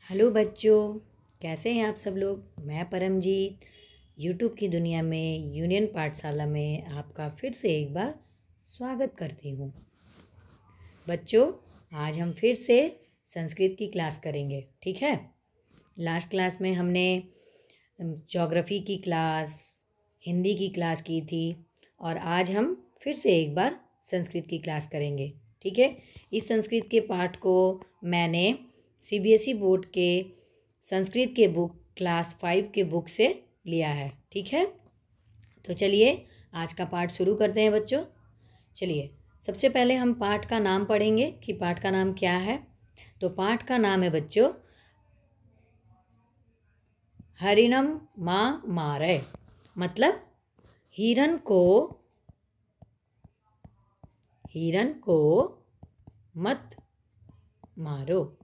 Hello बच्चों, कैसे हैं आप सब लोग। मैं परमजीत यूट्यूब की दुनिया में यूनियन पाठशाला में आपका फिर से एक बार स्वागत करती हूँ। बच्चों, आज हम फिर से संस्कृत की क्लास करेंगे, ठीक है। लास्ट क्लास में हमने ज्योग्राफी की क्लास, हिंदी की क्लास की थी और आज हम फिर से एक बार संस्कृत की क्लास करेंगे, ठीक है। इस संस्कृत के पाठ को मैंने सीबीएसई बोर्ड के संस्कृत के बुक क्लास 5 के बुक से लिया है, ठीक है। तो चलिए आज का पाठ शुरू करते हैं बच्चों। चलिए सबसे पहले हम पाठ का नाम पढ़ेंगे कि पाठ का नाम क्या है। तो पाठ का नाम है बच्चों हरिणम माँ मारे, मतलब हिरन को मत मारो,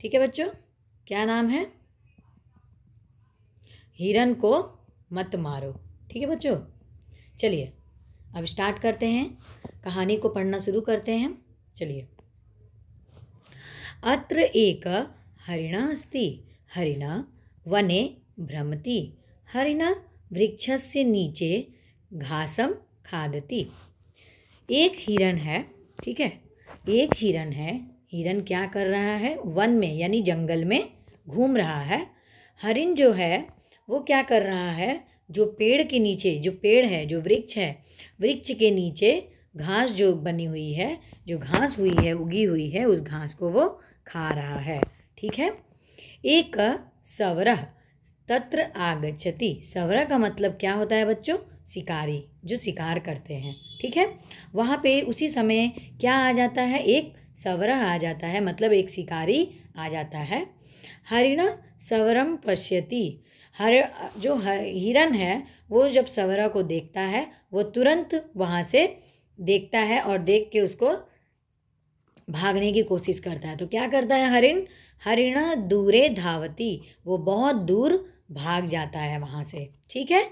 ठीक है बच्चों। क्या नाम है? हिरन को मत मारो, ठीक है बच्चों। चलिए अब स्टार्ट करते हैं, कहानी को पढ़ना शुरू करते हैं। चलिए। अत्र एक हरिणा अस्ति, हरिणा वने भ्रमति, हरिणा वृक्षस्य नीचे घासम खादति। एक हिरन है, ठीक है। एक हिरन है। हिरन क्या कर रहा है? वन में यानी जंगल में घूम रहा है। हरिण जो है वो क्या कर रहा है? जो पेड़ के नीचे, जो पेड़ है, जो वृक्ष है, वृक्ष के नीचे घास जो बनी हुई है, जो घास हुई है, उगी हुई है, उस घास को वो खा रहा है, ठीक है। एक सवरः तत्र आगच्छति। सवरा का मतलब क्या होता है बच्चों? शिकारी, जो शिकार करते हैं, ठीक है। वहाँ पे उसी समय क्या आ जाता है? एक सवरा आ जाता है, मतलब एक शिकारी आ जाता है। हरिणा सवरम पश्यति। जो हिरन है वो जब सवरा को देखता है वो तुरंत वहाँ से देखता है और देख के उसको भागने की कोशिश करता है। तो क्या करता है हरिण? हरिणा दूरे धावती, वो बहुत दूर भाग जाता है वहाँ से, ठीक है।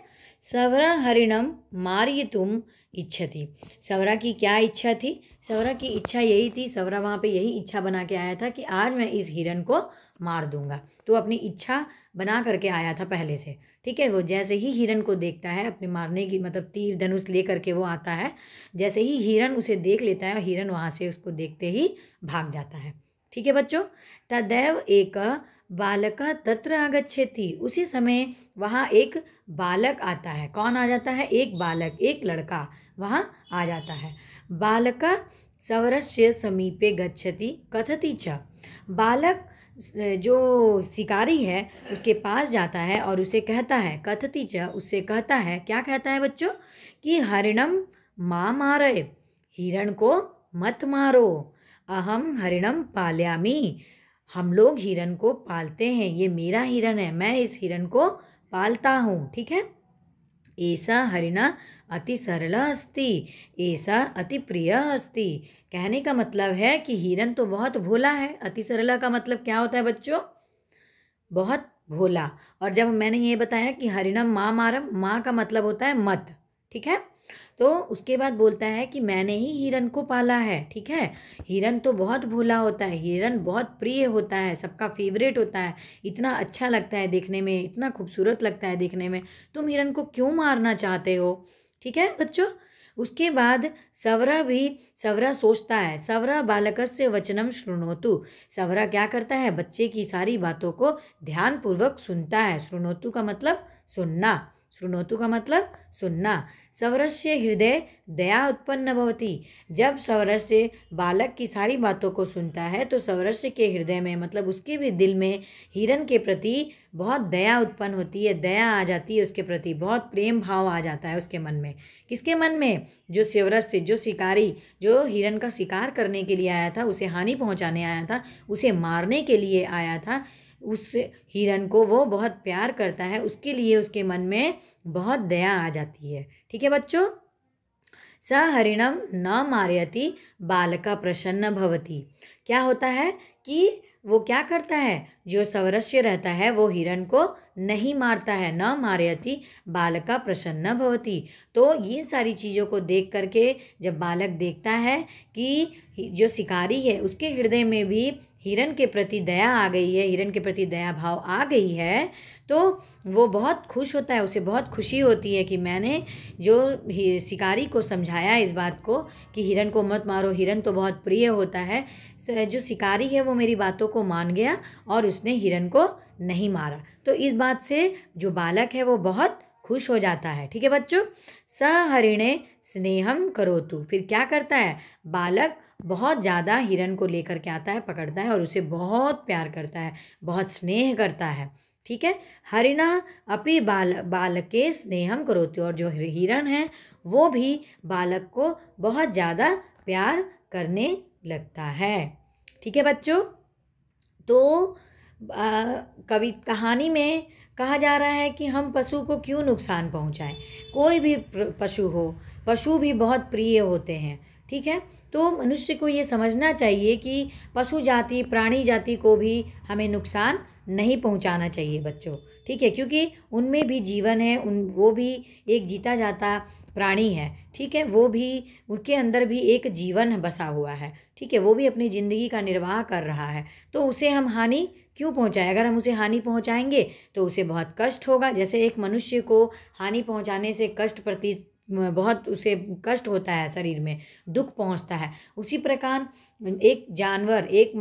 सवरा हरिणम मारयितुम इच्छति। सवरा की क्या इच्छा थी? सवरा की इच्छा यही थी, सवरा वहाँ पे यही इच्छा बना के आया था कि आज मैं इस हिरन को मार दूंगा। तो अपनी इच्छा बना करके आया था पहले से, ठीक है। वो जैसे ही हिरन को देखता है, अपने मारने की मतलब तीर धनुष ले करके वो आता है, जैसे ही हिरन उसे देख लेता है, हिरन वहाँ से उसको देखते ही भाग जाता है, ठीक है बच्चों। तदैव एक बालक तत्र आगच्छति। उसी समय वहाँ एक बालक आता है। कौन आ जाता है? एक बालक, एक लड़का वहाँ आ जाता है। बालक सवरस्य समीपे गच्छति कथति च। बालक जो शिकारी है उसके पास जाता है और उसे कहता है, कथति च, उससे कहता है, क्या कहता है बच्चों? कि हरिणम माँ मारे, हिरण को मत मारो। अहम हरिणम पालयामी, हम लोग हिरन को पालते हैं, ये मेरा हिरन है, मैं इस हिरन को पालता हूँ, ठीक है। ऐसा हरिणा अति सरल अस्ति, ऐसा अति प्रिय अस्ति। कहने का मतलब है कि हिरन तो बहुत भोला है। अति सरला का मतलब क्या होता है बच्चों? बहुत भोला। और जब मैंने ये बताया कि हरिणम माँ मारम, माँ का मतलब होता है मत, ठीक है। तो उसके बाद बोलता है कि मैंने ही हिरन को पाला है, ठीक है। हिरन तो बहुत भोला होता है, हिरन बहुत प्रिय होता है, सबका फेवरेट होता है, इतना अच्छा लगता है देखने में, इतना खूबसूरत लगता है देखने में। तुम हिरन को क्यों मारना चाहते हो, ठीक है बच्चों। उसके बाद सवरा सोचता है, सवरा बालकस्य वचनम शृणोतु। सवरा क्या करता है? बच्चे की सारी बातों को ध्यानपूर्वक सुनता है। शृणोतु का मतलब सुनना, शृणोतु का मतलब सुनना। सवरस्य हृदय दया उत्पन्न भवति। जब सवरस्य बालक की सारी बातों को सुनता है तो सवरस्य के हृदय में, मतलब उसके भी दिल में हिरन के प्रति बहुत दया उत्पन्न होती है, दया आ जाती है उसके प्रति, बहुत प्रेम भाव आ जाता है उसके मन में। किसके मन में? जो सवरस्य, जो शिकारी, जो हिरन का शिकार करने के लिए आया था, उसे हानि पहुंचाने आया था, उसे मारने के लिए आया था, उस हिरन को वो बहुत प्यार करता है, उसके लिए उसके मन में बहुत दया आ जाती है, ठीक है बच्चों। स हरिणम न मारयति बालका प्रसन्न भवति। क्या होता है कि वो क्या करता है? जो सवरस्य रहता है वो हिरन को नहीं मारता है, न मारयति बालका प्रसन्न भवति। तो ये सारी चीज़ों को देख करके जब बालक देखता है कि जो शिकारी है उसके हृदय में भी हिरण के प्रति दया आ गई है, हिरण के प्रति दया भाव आ गई है, तो वो बहुत खुश होता है, उसे बहुत खुशी होती है कि मैंने जो शिकारी को समझाया इस बात को कि हिरण को मत मारो, हिरण तो बहुत प्रिय होता है, जो शिकारी है वो मेरी बातों को मान गया और उसने हिरण को नहीं मारा। तो इस बात से जो बालक है वो बहुत खुश हो जाता है। ठीक है बच्चों। स हरिणे स्नेहम करोतु, फिर क्या करता है, बालक बहुत ज़्यादा हिरण को लेकर के आता है, पकड़ता है और उसे बहुत प्यार करता है, बहुत स्नेह करता है। ठीक है। हरिणा अपि बालके स्नेहम करोति, और जो हिरण है वो भी बालक को बहुत ज़्यादा प्यार करने लगता है। ठीक है बच्चों। तो कवि कहानी में कहा जा रहा है कि हम पशु को क्यों नुकसान पहुंचाएं। कोई भी पशु हो, पशु भी बहुत प्रिय होते हैं। ठीक है। तो मनुष्य को ये समझना चाहिए कि पशु जाति, प्राणी जाति को भी हमें नुकसान नहीं पहुंचाना चाहिए बच्चों। ठीक है। क्योंकि उनमें भी जीवन है, वो भी एक जीता जाता प्राणी है। ठीक है। वो भी, उनके अंदर भी एक जीवन बसा हुआ है। ठीक है। वो भी अपनी ज़िंदगी का निर्वाह कर रहा है, तो उसे हम हानि क्यों पहुंचाएं। अगर हम उसे हानि पहुंचाएंगे तो उसे बहुत कष्ट होगा। जैसे एक मनुष्य को हानि पहुंचाने से बहुत उसे कष्ट होता है, शरीर में दुख पहुंचता है, उसी प्रकार एक जानवर, एक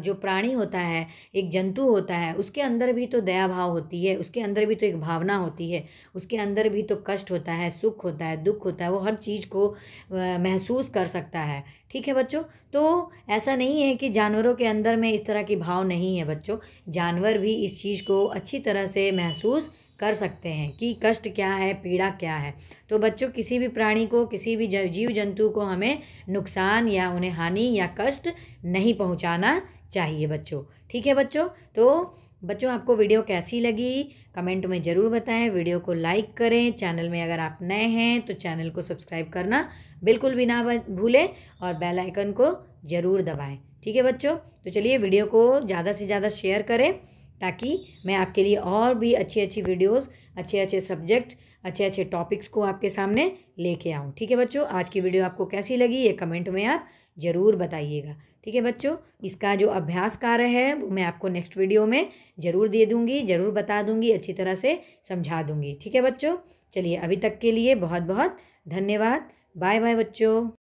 जो प्राणी होता है, एक जंतु होता है, उसके अंदर भी तो दया भाव होती है, उसके अंदर भी तो एक भावना होती है, उसके अंदर भी तो कष्ट होता है, सुख होता है, दुख होता है, वो हर चीज़ को महसूस कर सकता है। ठीक है बच्चों। तो ऐसा नहीं है कि जानवरों के अंदर में इस तरह की भाव नहीं है बच्चों, जानवर भी इस चीज़ को अच्छी तरह से महसूस कर सकते हैं कि कष्ट क्या है, पीड़ा क्या है। तो बच्चों, किसी भी प्राणी को, किसी भी जीव जंतु को हमें नुकसान या उन्हें हानि या कष्ट नहीं पहुंचाना चाहिए बच्चों। ठीक है बच्चों। तो बच्चों, आपको वीडियो कैसी लगी कमेंट में ज़रूर बताएं। वीडियो को लाइक करें, चैनल में अगर आप नए हैं तो चैनल को सब्सक्राइब करना बिल्कुल भी ना भूलें और बेल आइकन को ज़रूर दबाएं। ठीक है बच्चों। तो चलिए, वीडियो को ज़्यादा से ज़्यादा शेयर करें ताकि मैं आपके लिए और भी अच्छी अच्छी वीडियोस, अच्छे अच्छे सब्जेक्ट, अच्छे अच्छे टॉपिक्स को आपके सामने लेके आऊँ। ठीक है बच्चों। आज की वीडियो आपको कैसी लगी ये कमेंट में आप ज़रूर बताइएगा। ठीक है बच्चों। इसका जो अभ्यास कार्य है वो मैं आपको नेक्स्ट वीडियो में ज़रूर दे दूँगी, ज़रूर बता दूँगी, अच्छी तरह से समझा दूँगी। ठीक है बच्चों। चलिए, अभी तक के लिए बहुत बहुत धन्यवाद। बाय बाय बच्चों।